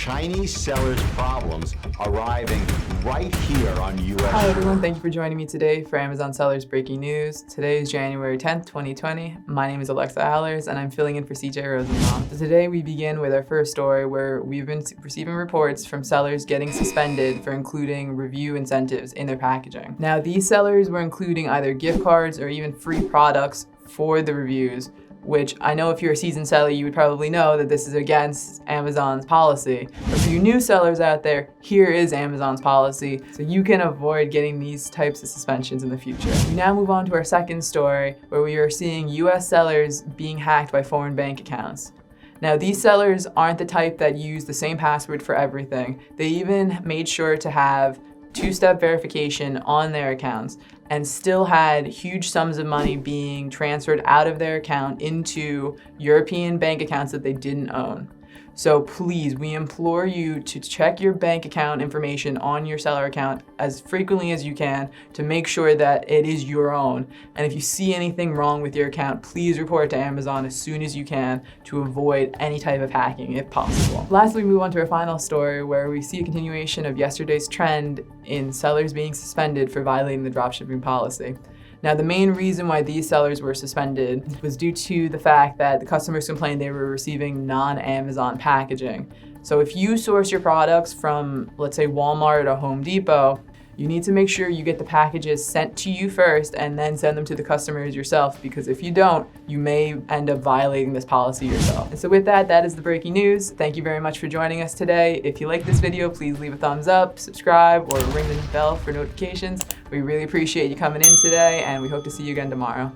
Chinese sellers' problems arriving right here on US. Hi everyone, thank you for joining me today for Amazon Sellers Breaking News. Today is January 10th, 2020. My name is Alexa Allers and I'm filling in for CJ Rosenbaum. So today we begin with our first story where we've been receiving reports from sellers getting suspended for including review incentives in their packaging. Now these sellers were including either gift cards or even free products for the reviews, which I know if you're a seasoned seller, you would probably know that this is against Amazon's policy. But for you new sellers out there, here is Amazon's policy, so you can avoid getting these types of suspensions in the future. We now move on to our second story, where we are seeing US sellers being hacked by foreign bank accounts. Now, these sellers aren't the type that use the same password for everything. They even made sure to have two-step verification on their accounts and still had huge sums of money being transferred out of their account into European bank accounts that they didn't own. So please, we implore you to check your bank account information on your seller account as frequently as you can to make sure that it is your own. And if you see anything wrong with your account, please report it to Amazon as soon as you can to avoid any type of hacking if possible. Lastly, we move on to our final story where we see a continuation of yesterday's trend in sellers being suspended for violating the dropshipping policy. Now, the main reason why these sellers were suspended was due to the fact that the customers complained they were receiving non-Amazon packaging. So if you source your products from, let's say, Walmart or Home Depot, you need to make sure you get the packages sent to you first and then send them to the customers yourself, because if you don't, you may end up violating this policy yourself. And so with that, that is the breaking news. Thank you very much for joining us today. If you like this video, please leave a thumbs up, subscribe, or ring the bell for notifications. We really appreciate you coming in today, and we hope to see you again tomorrow.